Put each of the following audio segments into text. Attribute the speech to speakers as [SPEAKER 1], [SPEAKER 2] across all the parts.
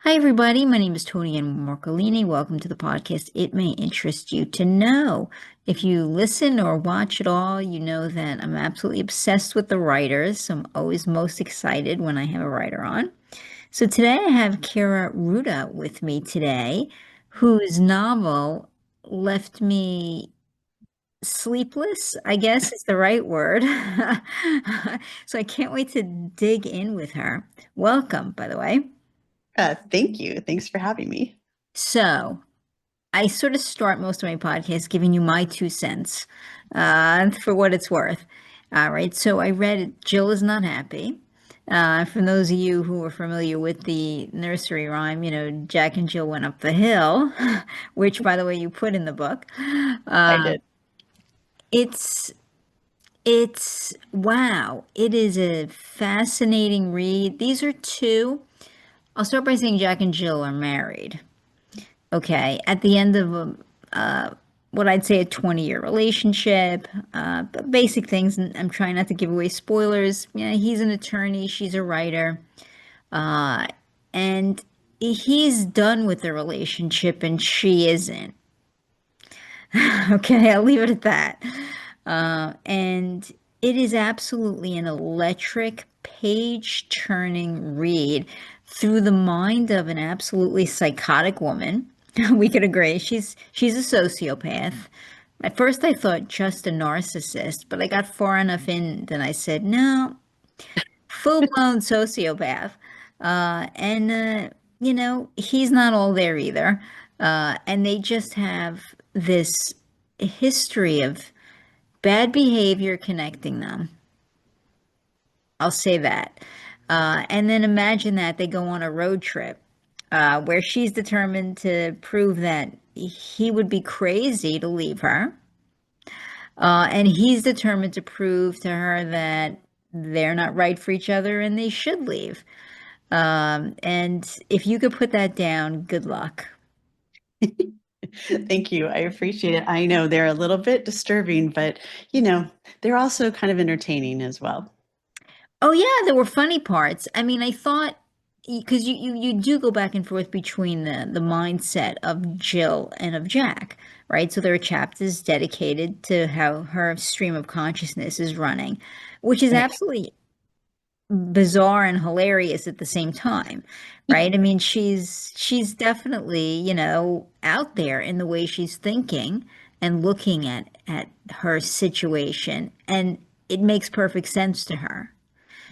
[SPEAKER 1] Hi, everybody. My name is Toni and Marcolini. Welcome to the podcast. It may interest you to know. If you listen or watch at all, you know that I'm absolutely obsessed with the writers. So I'm always most excited when I have a writer on. So today I have Kaira Rouda with me today, whose novel left me sleepless, I guess is the right word. So I can't wait to dig in with her. Welcome, by the way.
[SPEAKER 2] Thank you. Thanks for having me.
[SPEAKER 1] So, I sort of start most of my podcasts giving you my 2 cents for what it's worth. All right, so I read Jill is Not Happy. For those of you who are familiar with the nursery rhyme, Jack and Jill went up the hill, which, by the way, you put in the book.
[SPEAKER 2] I
[SPEAKER 1] Uh,
[SPEAKER 2] did.
[SPEAKER 1] it's it's wow. It is a fascinating read. These are two. I'll start by saying Jack and Jill are married. Okay, at the end of what I'd say a 20-year relationship, but basic things, and I'm trying not to give away spoilers. Yeah, he's an attorney, she's a writer, uh, and he's done with the relationship and she isn't. Okay, I'll leave it at that. And it is absolutely an electric, page-turning read through the mind of an absolutely psychotic woman. We could agree. She's a sociopath. At first, I thought just a narcissist, but I got far enough in that I said, no, full-blown sociopath. He's not all there either. And they just have this history of bad behavior connecting them. I'll say that. And then imagine that they go on a road trip where she's determined to prove that he would be crazy to leave her. And he's determined to prove to her that they're not right for each other and they should leave. And if you could put that down, good luck.
[SPEAKER 2] Thank you. I appreciate it. I know they're a little bit disturbing, but you know, they're also kind of entertaining as well.
[SPEAKER 1] Oh yeah, there were funny parts. I mean, I thought because you do go back and forth between the mindset of Jill and of Jack, right? So there are chapters dedicated to how her stream of consciousness is running, which is
[SPEAKER 2] Right.
[SPEAKER 1] absolutely bizarre and hilarious at the same time, right? I mean, she's definitely, out there in the way she's thinking and looking at her situation, and it makes perfect sense to her,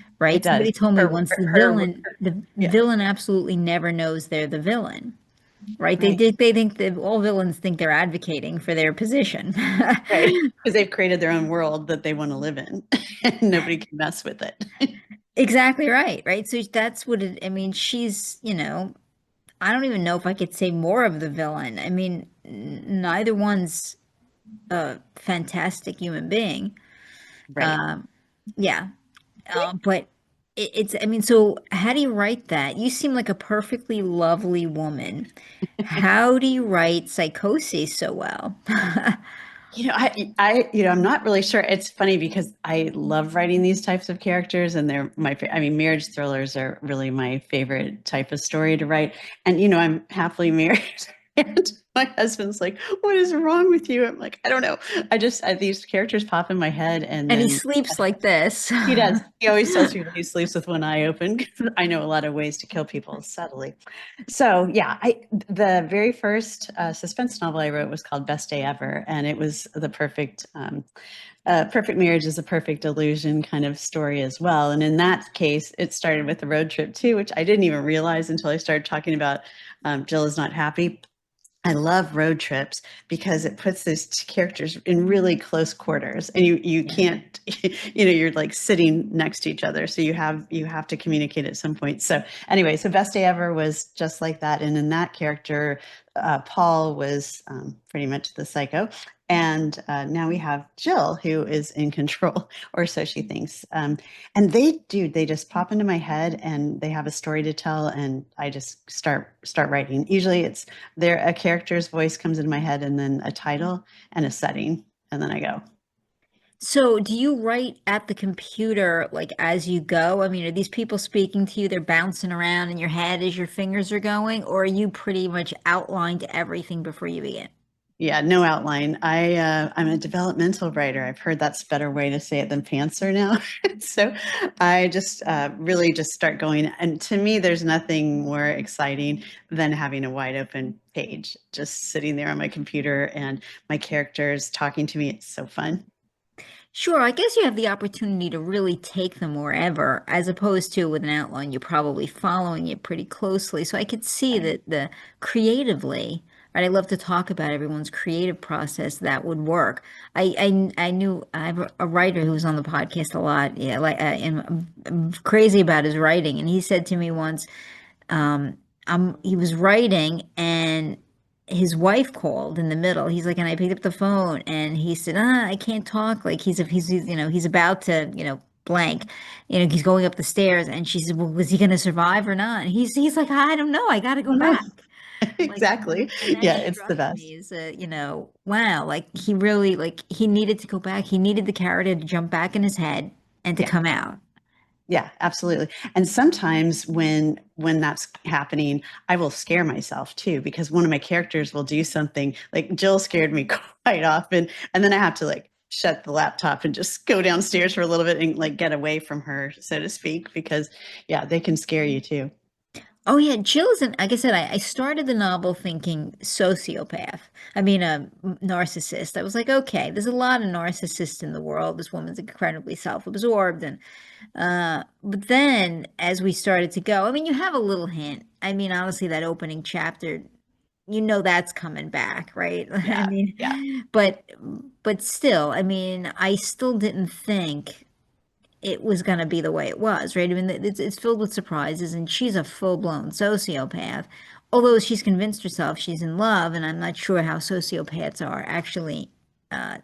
[SPEAKER 2] It
[SPEAKER 1] right?
[SPEAKER 2] does.
[SPEAKER 1] Somebody told me once the
[SPEAKER 2] Yeah,
[SPEAKER 1] villain absolutely never knows they're the villain, right? They
[SPEAKER 2] right,
[SPEAKER 1] think they think that all villains think they're advocating for their position.
[SPEAKER 2] right. Because they've created their own world that they want to live in, and nobody can mess with it.
[SPEAKER 1] Exactly right, right? So that's what I mean, I don't even know if I could say more of the villain. I mean, neither one's a fantastic human being.
[SPEAKER 2] Right.
[SPEAKER 1] Um, yeah, but I mean, so how do you write that? You seem like a perfectly lovely woman. How do you write psychosis so well?
[SPEAKER 2] I'm not really sure. It's funny because I love writing these types of characters, and I mean, marriage thrillers are really my favorite type of story to write. And I'm happily married, and my husband's like, "What is wrong with you?" I'm like, "I don't know. These characters pop in my head, and
[SPEAKER 1] And he
[SPEAKER 2] then
[SPEAKER 1] sleeps like this.
[SPEAKER 2] he does. He always tells people he sleeps with one eye open because I know a lot of ways to kill people subtly. So yeah, the very first suspense novel I wrote was called Best Day Ever, and it was the perfect marriage is a perfect illusion kind of story as well. And in that case, it started with a road trip too, which I didn't even realize until I started talking about Jill is Not Happy. I love road trips because it puts those characters in really close quarters, and you
[SPEAKER 1] Yeah.
[SPEAKER 2] can't, you're like sitting next to each other, so you have to communicate at some point. So anyway, so Best Day Ever was just like that, and in that character, Paul was pretty much the psycho, and now we have Jill who is in control, or so she thinks. And they just pop into my head, and they have a story to tell, and I just start writing. Usually it's there a character's voice comes into my head, and then a title and a setting, and then I go.
[SPEAKER 1] So, do you write at the computer like as you go? I mean, are these people speaking to you? They're bouncing around in your head as your fingers are going, or are you pretty much outlined everything before you begin?
[SPEAKER 2] Yeah, no outline. I'm a developmental writer. I've heard that's a better way to say it than pantser now. So I just really just start going. And to me, there's nothing more exciting than having a wide open page, just sitting there on my computer and my characters talking to me. It's so fun.
[SPEAKER 1] Sure, I guess you have the opportunity to really take them wherever, as opposed to with an outline, you're probably following it pretty closely. So I could see
[SPEAKER 2] Right.
[SPEAKER 1] that the creatively, right? I love to talk about everyone's creative process that would work. I knew I have a writer who was on the podcast a lot. Yeah, like and I'm crazy about his writing, and he said to me once, um, he was writing and his wife called in the middle. He's like, and I picked up the phone and he said, I can't talk. Like he's about to, blank, he's going up the stairs and she said, well, was he going to survive or not? And he's like, I don't know. I got to go
[SPEAKER 2] Oh, no.
[SPEAKER 1] back. Like,
[SPEAKER 2] Exactly.
[SPEAKER 1] and that
[SPEAKER 2] Yeah, it's the
[SPEAKER 1] struck
[SPEAKER 2] best.
[SPEAKER 1] me as wow, like he really, like he needed to go back. He needed the character to jump back in his head and to
[SPEAKER 2] Yeah.
[SPEAKER 1] come out.
[SPEAKER 2] Yeah, absolutely. And sometimes when that's happening, I will scare myself too because one of my characters will do something like Jill scared me quite often, and then I have to like shut the laptop and just go downstairs for a little bit and like get away from her, so to speak, because yeah, they can scare you too.
[SPEAKER 1] Oh yeah, Jill is an, like I said, I started the novel thinking sociopath. I mean, a narcissist. I was like, okay, there's a lot of narcissists in the world. This woman's incredibly self-absorbed, and but then as we started to go, I mean, you have a little hint. I mean, honestly, that opening chapter, that's coming back, right? I
[SPEAKER 2] Yeah, yeah.
[SPEAKER 1] mean, but still, I mean, I still didn't think it was going to be the way it was, right? I mean, it's filled with surprises, and she's a full-blown sociopath. Although she's convinced herself she's in love, and I'm not sure how sociopaths are actually uh,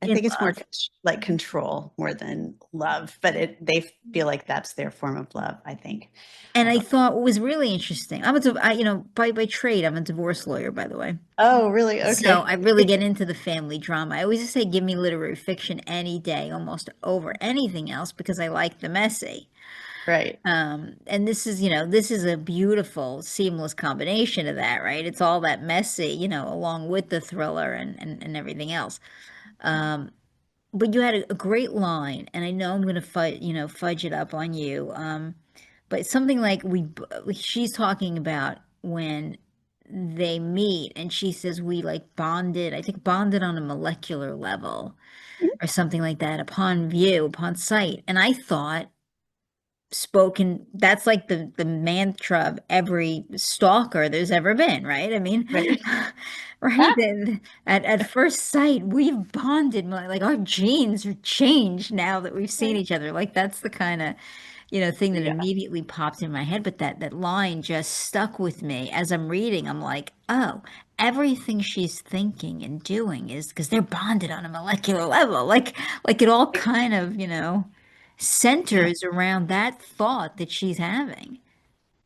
[SPEAKER 2] I
[SPEAKER 1] in
[SPEAKER 2] think it's more
[SPEAKER 1] love.
[SPEAKER 2] like control more than love, but they feel like that's their form of love, I think.
[SPEAKER 1] And
[SPEAKER 2] I
[SPEAKER 1] I
[SPEAKER 2] don't.
[SPEAKER 1] thought what was really interesting. By trade, I'm a divorce lawyer, by the way.
[SPEAKER 2] Oh, really?
[SPEAKER 1] So
[SPEAKER 2] Okay.
[SPEAKER 1] I really get into the family drama. I always just say, give me literary fiction any day, almost over anything else, because I like the messy.
[SPEAKER 2] Right.
[SPEAKER 1] And this is a beautiful, seamless combination of that, right? It's all that messy, along with the thriller and everything else. Um, but you had a great line, and I know I'm going to fudge it up on you. But something like she's talking about when they meet, and she says we like bonded, I think bonded on a molecular level or something like that upon view, upon sight. And I thought spoken that's like the mantra of every stalker there's ever been, right? I mean,
[SPEAKER 2] Right.
[SPEAKER 1] right, and at first sight we've bonded, like our genes are changed now that we've seen
[SPEAKER 2] Right.
[SPEAKER 1] each other. Like that's the kind of thing that
[SPEAKER 2] Yeah.
[SPEAKER 1] immediately popped in my head. But that line just stuck with me as I'm reading. I'm like, oh, everything she's thinking and doing is because they're bonded on a molecular level. Like it all kind of
[SPEAKER 2] Yeah.
[SPEAKER 1] centers around that thought that she's having.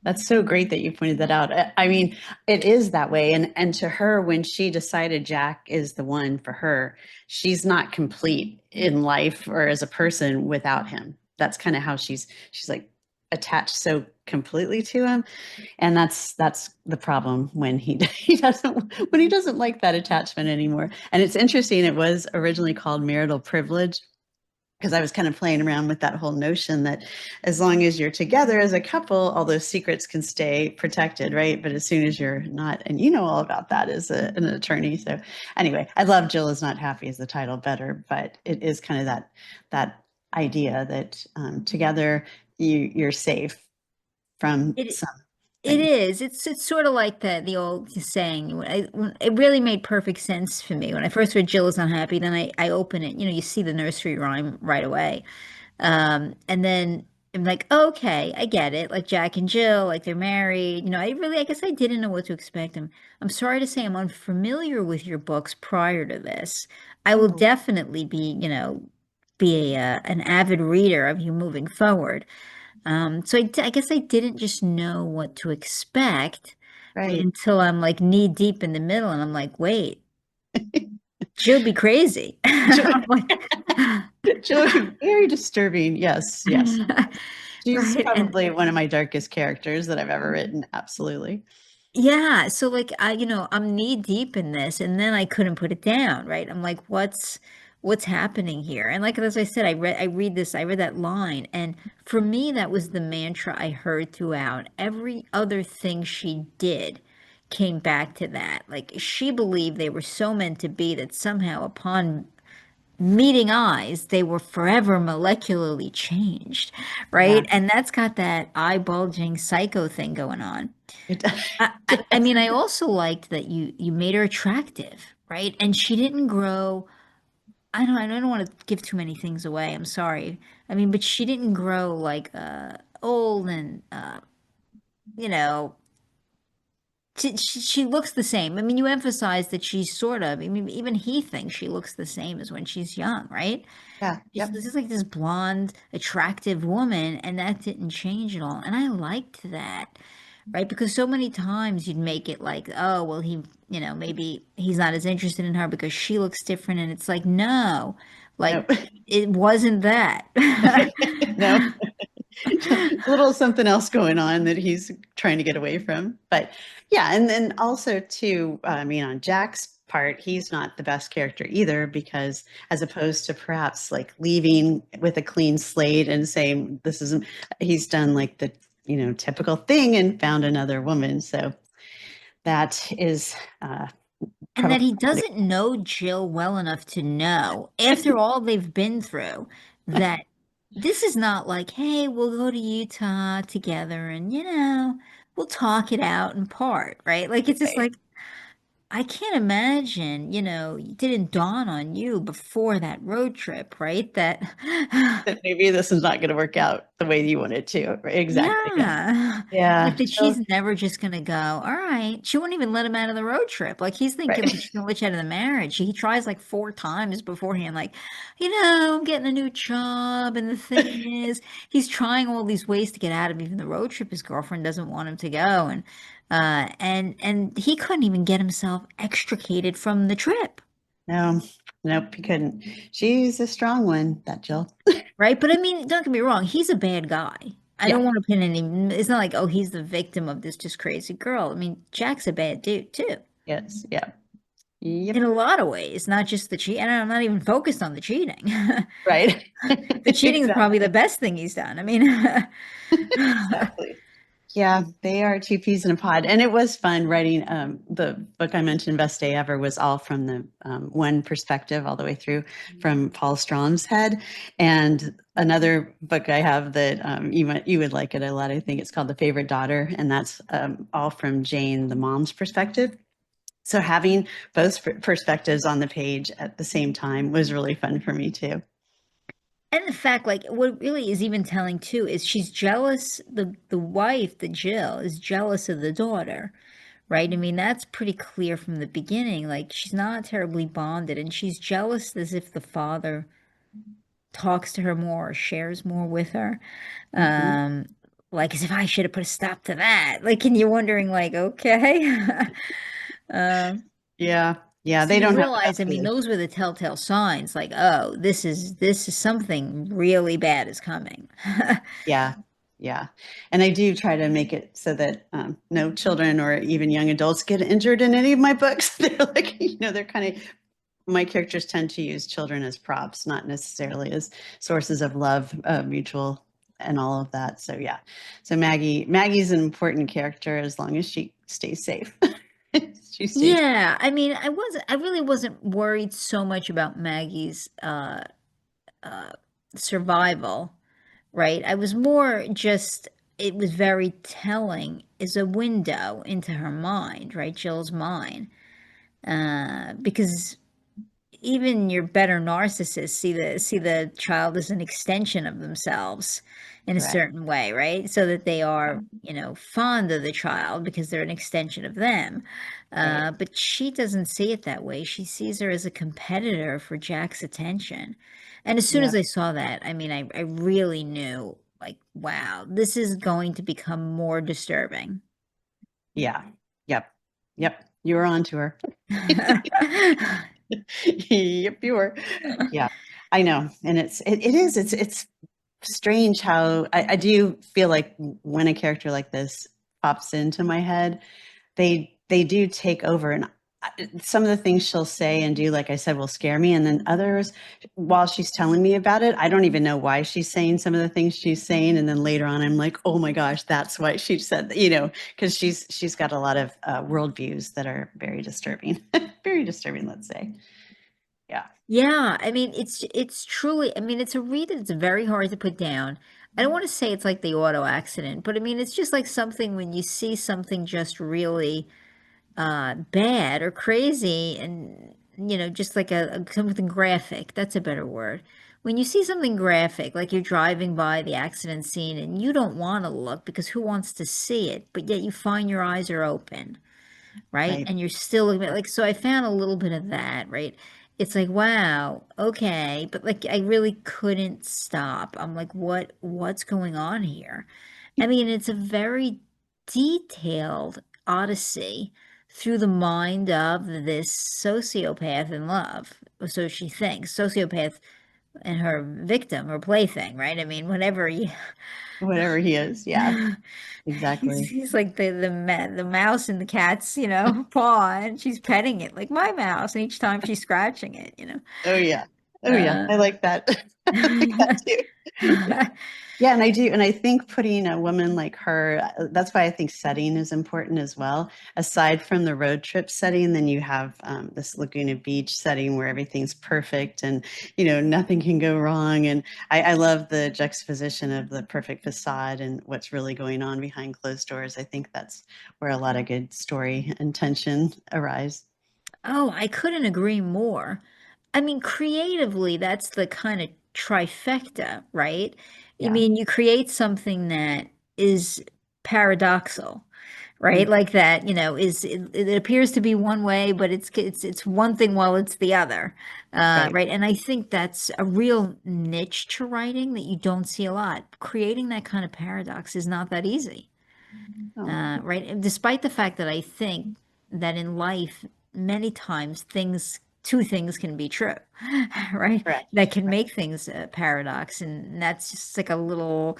[SPEAKER 2] That's so great that you pointed that out. I mean, it is that way. And to her, when she decided Jack is the one for her, she's not complete in life or as a person without him. That's kind of how she's like attached so completely to him. And that's the problem when he doesn't like that attachment anymore. And it's interesting, it was originally called marital privilege because I was kind of playing around with that whole notion that as long as you're together as a couple, all those secrets can stay protected, right? But as soon as you're not, and you know all about that as an attorney. So anyway, I love Jill is not happy as the title better, but it is kind of that idea that together you're safe from
[SPEAKER 1] It it
[SPEAKER 2] something.
[SPEAKER 1] is. It's sort of like the old saying. It really made perfect sense for me when I first read Jill is unhappy. Then I open it. You see the nursery rhyme right away. And then I'm like, okay, I get it. Like Jack and Jill, like they're married. I guess I didn't know what to expect. I'm sorry to say I'm unfamiliar with your books prior to this. I will
[SPEAKER 2] Oh,
[SPEAKER 1] definitely be an avid reader of you moving forward. So I guess I didn't just know what to expect
[SPEAKER 2] right.
[SPEAKER 1] until I'm like knee deep in the middle, and I'm like, wait. She'll be crazy. I'm like,
[SPEAKER 2] Joey, very disturbing. Yes, yes. She's
[SPEAKER 1] right. And
[SPEAKER 2] probably one of my darkest characters that I've ever written. Absolutely.
[SPEAKER 1] yeah, so like I'm knee deep in this and then I couldn't put it down, right? I'm like, what's happening here? And like as I said, I read that line and for me that was the mantra I heard throughout. Every other thing she did came back to that. Like she believed they were so meant to be that somehow upon meeting eyes, they were forever molecularly changed, right?
[SPEAKER 2] Yeah.
[SPEAKER 1] And that's got that eye bulging psycho thing going on.
[SPEAKER 2] It
[SPEAKER 1] I mean, I also liked that you made her attractive, right? And she didn't grow. I don't want to give too many things away. I'm sorry. I mean, but she didn't grow like old and you know, she looks the same. I mean, you emphasize that she's sort of. I mean, even he thinks she looks the same as when she's young, right?
[SPEAKER 2] yeah,
[SPEAKER 1] She's
[SPEAKER 2] yep.
[SPEAKER 1] this is like this blonde, attractive woman, and that didn't change at all. And I liked that, right? Because so many times you'd make it like, oh, well, maybe he's not as interested in her because she looks different. And it's like, no, like
[SPEAKER 2] Nope.
[SPEAKER 1] it wasn't that.
[SPEAKER 2] No. A little something else going on that he's trying to get away from. But yeah, and then also too, I mean, on Jack's part, he's not the best character either because as opposed to perhaps like leaving with a clean slate and saying this isn't, he's done like the typical thing and found another woman. So that is
[SPEAKER 1] And that
[SPEAKER 2] probably
[SPEAKER 1] he doesn't know Jill well enough to know, after all they've been through, that this is not like, hey, we'll go to Utah together and, we'll talk it out and part, right? Like, it's just
[SPEAKER 2] right.
[SPEAKER 1] like, I can't imagine, it didn't dawn on you before that road trip, right? That,
[SPEAKER 2] That maybe this is not going to work out the way you want it to. Right, exactly. Yeah.
[SPEAKER 1] yeah. Like
[SPEAKER 2] Yeah.
[SPEAKER 1] that
[SPEAKER 2] So,
[SPEAKER 1] she's never just gonna go, all right. She won't even let him out of the road trip. Like he's thinking
[SPEAKER 2] right.
[SPEAKER 1] like she's gonna let you out of the marriage. He tries like four times beforehand, like, I'm getting a new job. And the thing is, he's trying all these ways to get out of even the road trip. His girlfriend doesn't want him to go. And he couldn't even get himself extricated from the trip.
[SPEAKER 2] No, nope, he couldn't. She's a strong one, that Jill.
[SPEAKER 1] Right? But I mean, don't get me wrong, he's a bad guy. I
[SPEAKER 2] Yeah.
[SPEAKER 1] don't want to pin any, it's not like, oh, he's the victim of this just crazy girl. I mean, Jack's a bad dude too,
[SPEAKER 2] Yes. Yeah.
[SPEAKER 1] in
[SPEAKER 2] Yep.
[SPEAKER 1] a lot of ways, not just the cheat. And I'm not even focused on the cheating.
[SPEAKER 2] Right.
[SPEAKER 1] The cheating is probably the
[SPEAKER 2] Exactly.
[SPEAKER 1] best thing he's done. I mean,
[SPEAKER 2] Exactly. Yeah, they are two peas in a pod. And it was fun writing the book I mentioned, Best Day Ever, was all from the one perspective all the way through from Paul Strom's head. And another book I have that you would like it a lot, I think it's called The Favorite Daughter. And that's all from Jane, the mom's perspective. So having both perspectives on the page at the same time was really fun for me too.
[SPEAKER 1] and the fact, like, what really is even telling too is she's jealous. The wife, the Jill, is jealous of the daughter, right? I mean, that's pretty clear from the beginning. Like, she's not terribly bonded, and she's jealous as if the father talks to her more or shares more with her.
[SPEAKER 2] Hmm.
[SPEAKER 1] Um, like as if I should have put a stop to that. Like, and you're wondering, like, okay. um,
[SPEAKER 2] Yeah, yeah,
[SPEAKER 1] so
[SPEAKER 2] they
[SPEAKER 1] you
[SPEAKER 2] don't have
[SPEAKER 1] realize,
[SPEAKER 2] enough
[SPEAKER 1] I mean,
[SPEAKER 2] to.
[SPEAKER 1] those were the telltale signs, like, oh, this is something really bad is coming.
[SPEAKER 2] Yeah, yeah, and I do try to make it so that no children or even young adults get injured in any of my books. They're like, they're kind of my characters tend to use children as props, not necessarily as sources of love, mutual, and all of that. So yeah, so Maggie's an important character as long as she stays safe. She stays.
[SPEAKER 1] Yeah, I mean, I really wasn't worried so much about Maggie's uh survival, right? I was more just, it was very telling is a window into her mind, right? Jill's mind. Because even your better narcissists see the child as an extension of themselves in a
[SPEAKER 2] Correct.
[SPEAKER 1] certain way, right? So that they are, fond of the child because they're an extension of them.
[SPEAKER 2] Right.
[SPEAKER 1] But she doesn't see it that way. She sees her as a competitor for Jack's attention. And as soon
[SPEAKER 2] Yeah.
[SPEAKER 1] as I saw that, I mean, I really knew, like, wow, this is going to become more disturbing.
[SPEAKER 2] Yeah. Yep. Yep. You were on to her. Yep, you were. Yeah, I know. And it's strange how I do feel like when a character like this pops into my head, they do take over. And some of the things she'll say and do, like I said, will scare me. And then others, while she's telling me about it, I don't even know why she's saying some of the things she's saying. And then later on, I'm like, oh my gosh, that's why she said that, because she's got a lot of worldviews that are very disturbing, very disturbing, let's say. Yeah,
[SPEAKER 1] Yeah, I mean it's truly, I mean it's a read that's very hard to put down. I don't want to say it's like the auto accident, but I mean it's just like something when you see something just really bad or crazy and just like something graphic, that's a better word. When you see something graphic, like you're driving by the accident scene and you don't want to look because who wants to see it, but yet you find your eyes are open, right?
[SPEAKER 2] right.
[SPEAKER 1] And you're still looking at like, so I found a little bit of that, right? It's like, wow, okay, but like I really couldn't stop. I'm like, what's going on here? I mean, it's a very detailed odyssey through the mind of this sociopath in love. Or so she thinks. Sociopath and her victim or plaything, right? I mean, whatever you
[SPEAKER 2] Whatever he is. Yeah,
[SPEAKER 1] He's
[SPEAKER 2] exactly.
[SPEAKER 1] he's like the mouse in the cat's, paw, and she's petting it like my mouse, and each time she's scratching it.
[SPEAKER 2] Oh yeah. Oh yeah.
[SPEAKER 1] Uh,
[SPEAKER 2] I like that. I like that too. Yeah, and I do. And I think putting a woman like her, that's why I think setting is important as well. Aside from the road trip setting, then you have this Laguna Beach setting where everything's perfect and, nothing can go wrong. And I love the juxtaposition of the perfect facade and what's really going on behind closed doors. I think that's where a lot of good story and tension arise.
[SPEAKER 1] oh, I couldn't agree more. I mean, creatively, that's the kind of trifecta, right? I
[SPEAKER 2] Yeah.
[SPEAKER 1] mean, you create something that is paradoxal, right?
[SPEAKER 2] Mm,
[SPEAKER 1] Like that, it appears to be one way, but it's one thing while it's the other,
[SPEAKER 2] right.
[SPEAKER 1] right? And I think that's a real niche to writing that you don't see a lot. Creating that kind of paradox is not that easy,
[SPEAKER 2] Oh,
[SPEAKER 1] right? And despite the fact that I think that in life, many times two things can be true, right?
[SPEAKER 2] correct.
[SPEAKER 1] That can
[SPEAKER 2] Right.
[SPEAKER 1] make things a paradox, and that's just like a little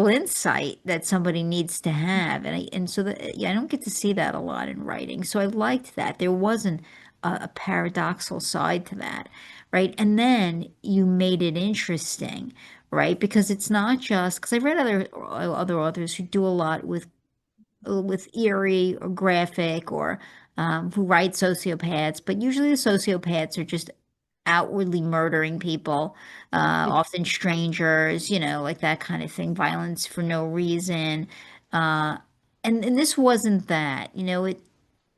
[SPEAKER 1] insight that somebody needs to have, and so that yeah, I don't get to see that a lot in writing. So I liked that there wasn't a paradoxical side to that, right? And then you made it interesting, right? Because it's not just because I've read other authors who do a lot with eerie or graphic or who write sociopaths, but usually the sociopaths are just outwardly murdering people, often strangers, like that kind of thing, violence for no reason. Uh, and this wasn't that,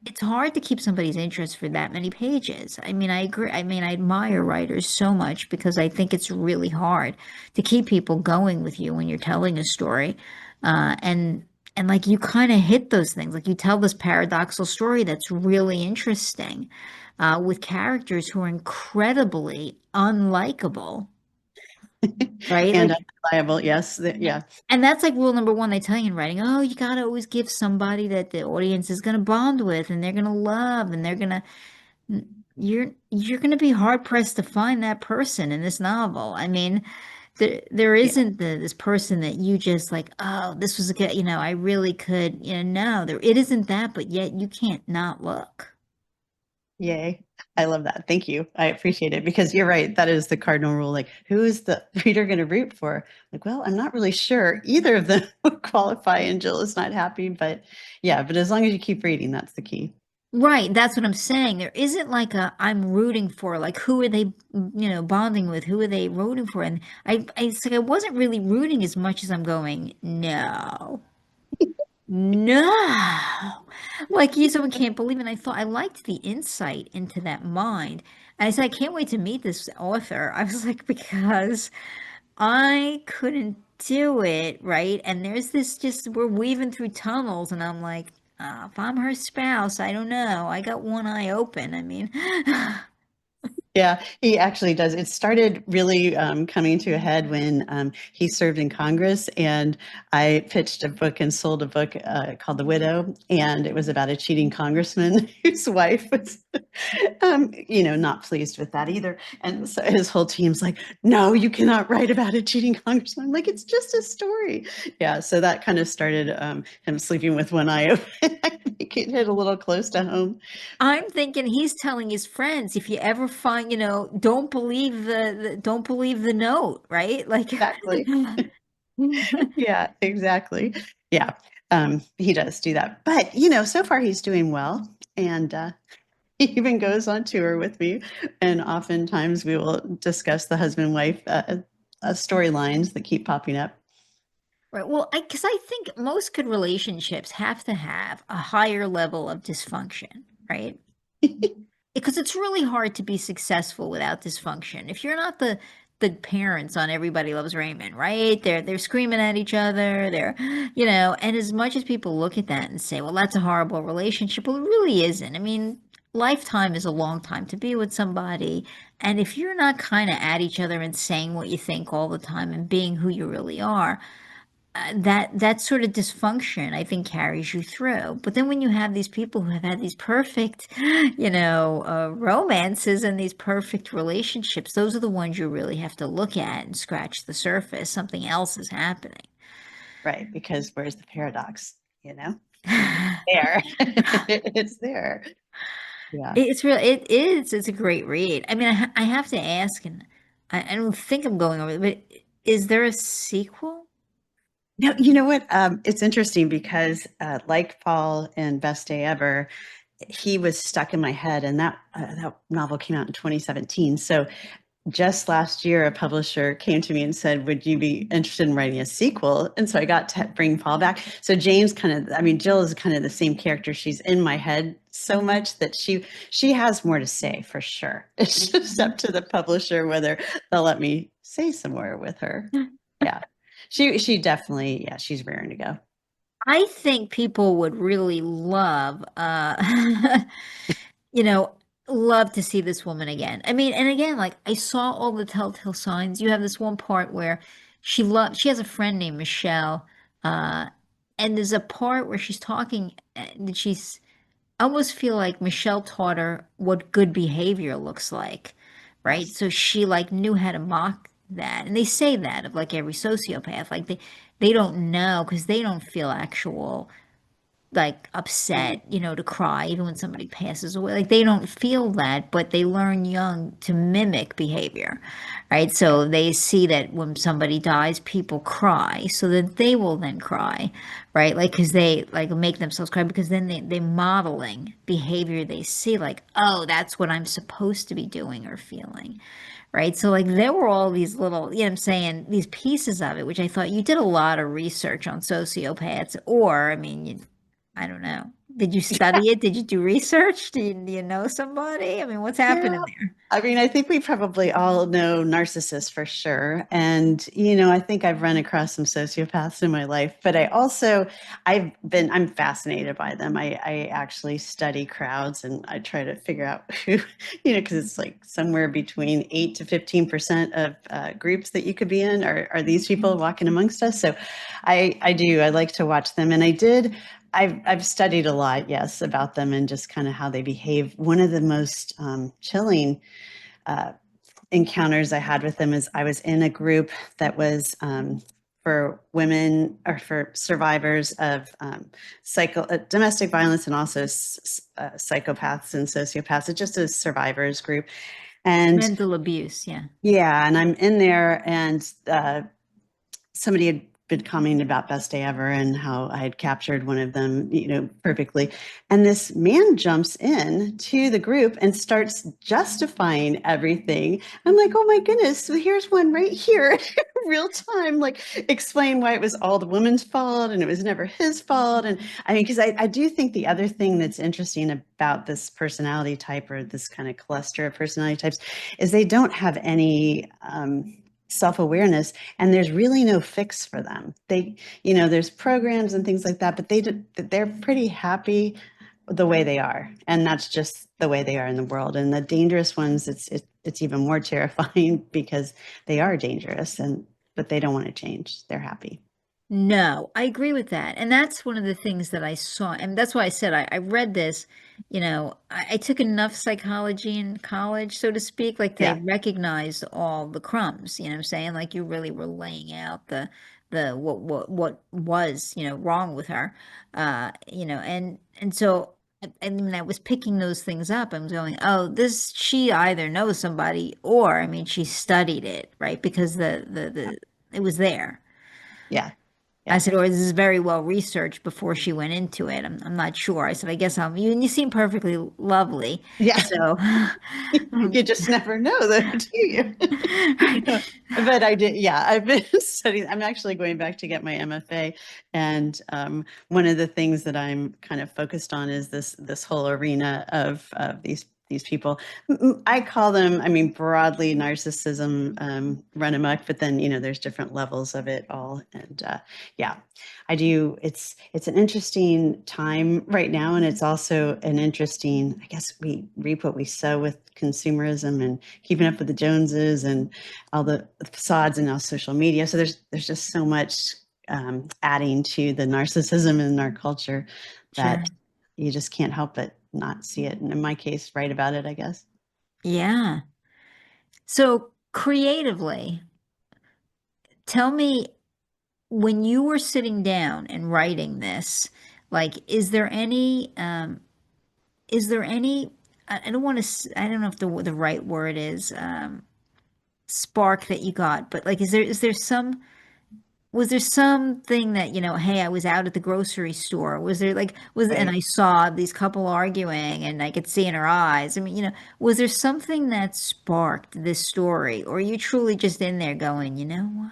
[SPEAKER 1] it's hard to keep somebody's interest for that many pages. I mean, I agree. I mean, I admire writers so much because I think it's really hard to keep people going with you when you're telling a story. And like you kind of hit those things. Like you tell this paradoxical story that's really interesting, with characters who are incredibly unlikable, right?
[SPEAKER 2] And
[SPEAKER 1] Like
[SPEAKER 2] undeniable. Yes. Yeah.
[SPEAKER 1] and that's like rule number one they tell you in writing. Oh, you gotta always give somebody that the audience is gonna bond with and they're gonna love and they're gonna you're gonna be hard pressed to find that person in this novel. I mean, there
[SPEAKER 2] Yeah.
[SPEAKER 1] isn't this person that you just like, oh, this was a good, I really could, no, it isn't that, but yet you can't not look.
[SPEAKER 2] Yay. I love that. Thank you. I appreciate it because you're right. That is the cardinal rule. Like, who is the reader going to root for? Like, well, I'm not really sure either of them would qualify, and Jill is not happy. But yeah, but as long as you keep reading, that's the key.
[SPEAKER 1] Right, that's what I'm saying. There isn't like a I'm rooting for, like who are they, bonding with? Who are they rooting for? And it's like I wasn't really rooting as much as I'm going, no, no. Like someone can't believe it. And I thought I liked the insight into that mind. And I said, I can't wait to meet this author. I was like, because I couldn't do it, right? And there's this just, we're weaving through tunnels, and I'm like, if I'm her spouse, I don't know. I got one eye open. I mean,
[SPEAKER 2] Yeah, he actually does. It started really coming to a head when he served in Congress, and I pitched a book and sold a book called The Widow, and it was about a cheating congressman whose wife was, not pleased with that either. And so his whole team's like, "No, you cannot write about a cheating congressman. Like, it's just a story." Yeah, so that kind of started him sleeping with one eye open. I think it hit a little close to home.
[SPEAKER 1] I'm thinking he's telling his friends, if you ever find, don't believe don't believe the note, right? Like,
[SPEAKER 2] Exactly. Yeah, exactly. Yeah, he does do that. But, so far he's doing well. And he even goes on tour with me. And oftentimes we will discuss the husband wife storylines that keep popping up.
[SPEAKER 1] right. Well, because I think most good relationships have to have a higher level of dysfunction, right? Because it's really hard to be successful without dysfunction. If you're not the parents on Everybody Loves Raymond, right? They're screaming at each other. And as much as people look at that and say, "Well, that's a horrible relationship," well, it really isn't. I mean, lifetime is a long time to be with somebody, and if you're not kind of at each other and saying what you think all the time and being who you really are, that sort of dysfunction I think carries you through. But then when you have these people who have had these perfect, romances and these perfect relationships, those are the ones you really have to look at and scratch the surface. Something else is happening.
[SPEAKER 2] Right, because where's the paradox? There. It's there. Yeah.
[SPEAKER 1] It is. It's a great read. I mean, I have to ask, and I don't think I'm going over it, but is there a sequel?
[SPEAKER 2] No, you know what? It's interesting because, like Paul and Best Day Ever, he was stuck in my head, and that novel came out in 2017. So just last year, a publisher came to me and said, "Would you be interested in writing a sequel?" And so I got to bring Paul back. So James Jill is kind of the same character. She's in my head so much that she has more to say for sure. It's just up to the publisher whether they'll let me say some more with her. Yeah. She definitely, yeah, she's raring to go.
[SPEAKER 1] I think people would really love, you know, love to see this woman again. I mean, and again, like I saw all the telltale signs. You have this one part where she has a friend named Michelle, uh, and there's a part where she's talking, and I almost feel like Michelle taught her what good behavior looks like, right?
[SPEAKER 2] Yes.
[SPEAKER 1] So she like knew how to mock that. And they say that of like every sociopath. Like they don't know because they don't feel actual like
[SPEAKER 2] Mhm.
[SPEAKER 1] upset, to cry even when somebody passes away. Like they don't feel that, but they learn young to mimic behavior, right?
[SPEAKER 2] Right.
[SPEAKER 1] So they see that when somebody dies, people cry, so that they will then cry, right? Like because they like make themselves cry because then they modeling behavior they see, like, oh, that's what I'm supposed to be doing or feeling. Right. So like there were all these little, I'm saying, these pieces of it, which I thought you did a lot of research on sociopaths, or I mean, I don't know. Did you study it? Did you do research? Do you know somebody? I mean, what's
[SPEAKER 2] Yeah.
[SPEAKER 1] happening there?
[SPEAKER 2] I mean, I think we probably all know narcissists for sure. And, I think I've run across some sociopaths in my life, but I'm fascinated by them. I actually study crowds and I try to figure out who, because it's like somewhere between 8 to 15% of groups that you could be in are these people walking amongst us. So I do, I like to watch them. And I've studied a lot, yes, about them and just kind of how they behave. One of the most chilling uh, encounters I had with them is I was in a group that was for women or for survivors of domestic violence and also psychopaths and sociopaths. It's just a survivors group. And
[SPEAKER 1] Mental abuse, yeah.
[SPEAKER 2] yeah, and I'm in there, and somebody had been commenting about Best Day Ever and how I had captured one of them, perfectly. And this man jumps in to the group and starts justifying everything. I'm like, oh my goodness, well, here's one right here, real time, like explain why it was all the woman's fault and it was never his fault. And I mean, because I do think the other thing that's interesting about this personality type or this kind of cluster of personality types is they don't have any self-awareness, and there's really no fix for them. There's programs and things like that, but they're pretty happy the way they are, and that's just the way they are in the world. And the dangerous ones, it's even more terrifying because they are dangerous, and but they don't want to change. They're happy.
[SPEAKER 1] No, I agree with that. And that's one of the things that I saw. And that's why I said I read this, I took enough psychology in college, so to speak, like to
[SPEAKER 2] Yeah.
[SPEAKER 1] recognize all the crumbs, you know what I'm saying? Like you really were laying out the what was, wrong with her. And so I mean I was picking those things up. I was going, oh, this she either knows somebody or I mean she studied it, right? Because the it was there.
[SPEAKER 2] Yeah.
[SPEAKER 1] I
[SPEAKER 2] Yeah.
[SPEAKER 1] said, or this is very well researched before she went into it. I'm not sure. I said, I guess you, and you seem perfectly lovely.
[SPEAKER 2] Yeah.
[SPEAKER 1] So,
[SPEAKER 2] You just never know, though, do you? But I did, yeah. I've been studying. I'm actually going back to get my MFA, and one of the things that I'm kind of focused on is this whole arena of these people. I call them, I mean, broadly narcissism run amok, but then there's different levels of it all, and yeah, I do. It's an interesting time right now, and it's also an interesting. I guess we reap what we sow with consumerism and keeping up with the Joneses and all the facades and now social media. So there's just so much adding to the narcissism in our culture that
[SPEAKER 1] sure.
[SPEAKER 2] you just can't help but not see it. And in my case, write about it, I guess.
[SPEAKER 1] Yeah. So creatively, tell me when you were sitting down and writing this, like, is there any, I don't want to, I don't know if the right word is, spark that you got, but like, is there some, was there something that, hey, I was out at the grocery store. Was there like and
[SPEAKER 2] Right.
[SPEAKER 1] I saw these couple arguing and I could see in her eyes. I mean, was there something that sparked this story or are you truly just in there going, you know what?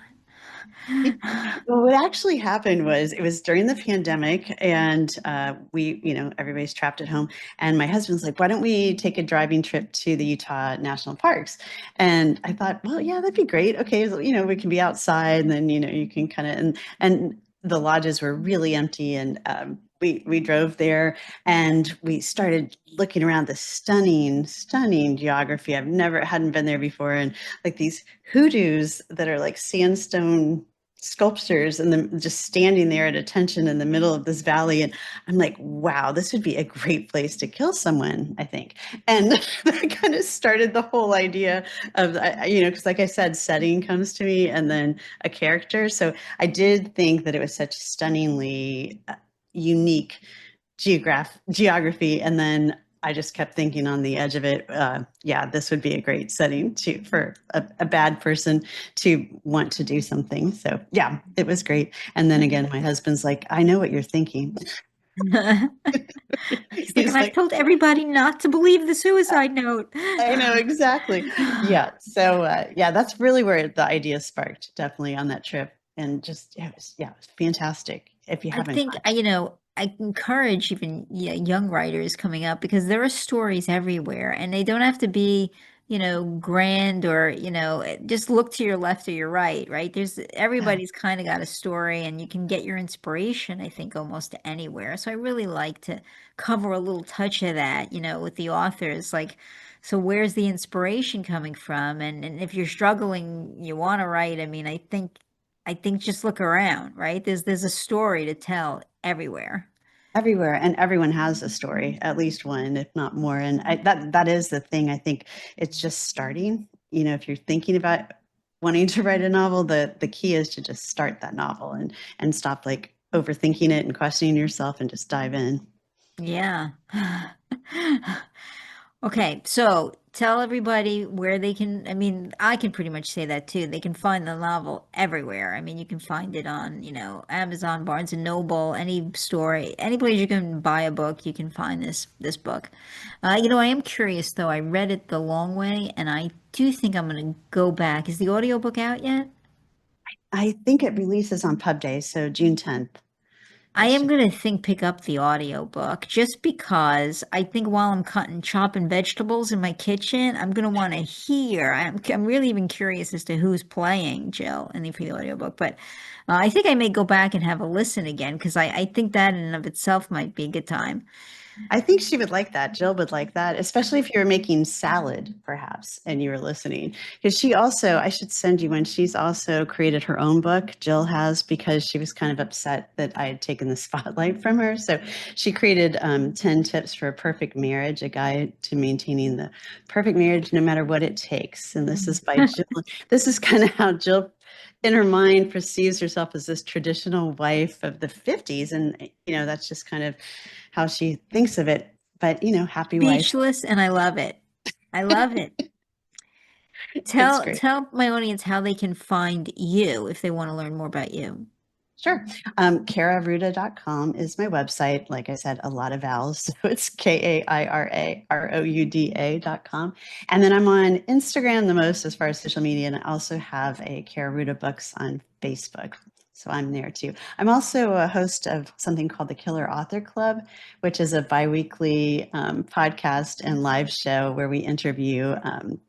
[SPEAKER 2] Well, what actually happened was it was during the pandemic, and everybody's trapped at home. And my husband's like, "Why don't we take a driving trip to the Utah national parks?" And I thought, well, yeah, that'd be great. Okay, so, we can be outside, and then you can kind of and the lodges were really empty, and we drove there, and we started looking around the stunning, stunning geography. I've never hadn't been there before, and like these hoodoos that are like sandstone sculptures and them just standing there at attention in the middle of this valley. And I'm like, wow, this would be a great place to kill someone, I think. And that kind of started the whole idea of, because like I said, setting comes to me and then a character. So I did think that it was such stunningly unique geography. And then I just kept thinking on the edge of it, yeah, this would be a great setting for a bad person to want to do something. So yeah, it was great. And then again, my husband's like, I know what you're thinking.
[SPEAKER 1] He's like, and
[SPEAKER 2] He's
[SPEAKER 1] I've
[SPEAKER 2] like,
[SPEAKER 1] told everybody not to believe the suicide note.
[SPEAKER 2] I know exactly. Yeah. So yeah, that's really where the idea sparked, definitely on that trip. And just it was fantastic. If you
[SPEAKER 1] I
[SPEAKER 2] haven't
[SPEAKER 1] think,
[SPEAKER 2] gone.
[SPEAKER 1] I encourage even young writers coming up because there are stories everywhere and they don't have to be, grand or, just look to your left or your right, right?
[SPEAKER 2] Yeah.
[SPEAKER 1] Everybody's kind of got a story and you can get your inspiration, I think, almost anywhere. So I really like to cover a little touch of that, with the authors. Like, so where's the inspiration coming from? And if you're struggling, you want to write, I mean, I think just look around, right? There's a story to tell everywhere.
[SPEAKER 2] Everywhere, and everyone has a story, at least one, if not more. And that is the thing. I think it's just starting. If you're thinking about wanting to write a novel, the key is to just start that novel and stop like overthinking it and questioning yourself and just dive in.
[SPEAKER 1] Yeah. Okay, so tell everybody where they can, I mean, I can pretty much say that too. They can find the novel everywhere. I mean, you can find it on, Amazon, Barnes and Noble, any store, any place you can buy a book, you can find this book. I am curious though. I read it the long way and I do think I'm going to go back. Is the audiobook out yet?
[SPEAKER 2] I think it releases on Pub Day, so June 10th.
[SPEAKER 1] I
[SPEAKER 2] It
[SPEAKER 1] am
[SPEAKER 2] should.
[SPEAKER 1] gonna think pick up the audiobook just because I think while I'm cutting chopping vegetables in my kitchen, I'm gonna want to hear. I'm really even curious as to who's playing Jill in the audiobook. But I think I may go back and have a listen again because I think that in and of itself might be a good time.
[SPEAKER 2] I think she would like that. Jill would like that, especially if you were making salad, perhaps, and you were listening. Because she also, I should send you one. She's also created her own book, Jill has, because she was kind of upset that I had taken the spotlight from her. So she created 10 tips for a perfect marriage, a guide to maintaining the perfect marriage no matter what it takes. And this is by Jill. This is kind of how Jill in her mind perceives herself as this traditional wife of the 50s, and that's just kind of how she thinks of it. But happy wife.
[SPEAKER 1] Speechless, and I love it. I love it.
[SPEAKER 2] It's
[SPEAKER 1] Tell
[SPEAKER 2] great.
[SPEAKER 1] tell my audience how they can find you if they want to learn more about you.
[SPEAKER 2] Sure. KairaRouda.com is my website. Like I said, a lot of vowels. So it's KairaRouda.com. And then I'm on Instagram the most as far as social media. And I also have a Kaira Rouda Books on Facebook. So I'm there too. I'm also a host of something called the Killer Author Club, which is a biweekly podcast and live show where we interview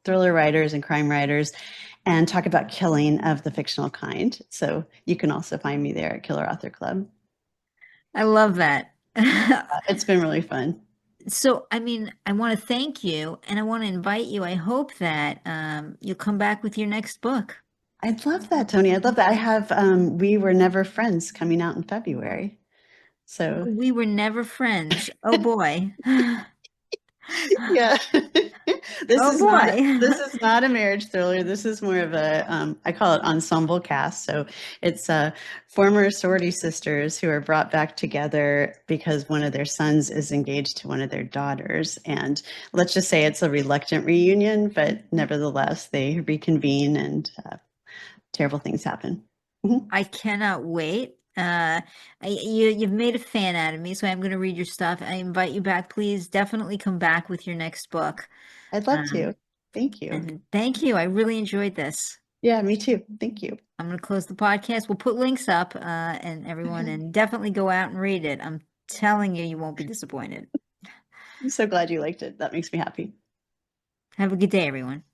[SPEAKER 2] thriller writers and crime writers and talk about killing of the fictional kind. So you can also find me there at Killer Author Club.
[SPEAKER 1] I love that.
[SPEAKER 2] It's been really fun.
[SPEAKER 1] So, I mean, I want to thank you and I want to invite you. I hope that you'll come back with your next book.
[SPEAKER 2] I'd love that, Toni. I'd love that. I have We Were Never Friends coming out in February. So
[SPEAKER 1] We were never friends. Oh boy.
[SPEAKER 2] yeah. this
[SPEAKER 1] Oh
[SPEAKER 2] is not
[SPEAKER 1] boy.
[SPEAKER 2] this is not a marriage thriller. This is more of a I call it ensemble cast. So it's former sorority sisters who are brought back together because one of their sons is engaged to one of their daughters, and let's just say it's a reluctant reunion, but nevertheless they reconvene, and terrible things happen. Mhm.
[SPEAKER 1] I cannot wait. You've made a fan out of me, so I'm going to read your stuff. I invite you back. Please definitely come back with your next book.
[SPEAKER 2] I'd love
[SPEAKER 1] Um,
[SPEAKER 2] to. Thank you.
[SPEAKER 1] and thank you. I really enjoyed this.
[SPEAKER 2] Yeah, me too. Thank you.
[SPEAKER 1] I'm going to close the podcast. We'll put links up, and everyone, and definitely go out and read it. I'm telling you, you won't be disappointed.
[SPEAKER 2] I'm so glad you liked it. That makes me happy.
[SPEAKER 1] Have a good day, everyone.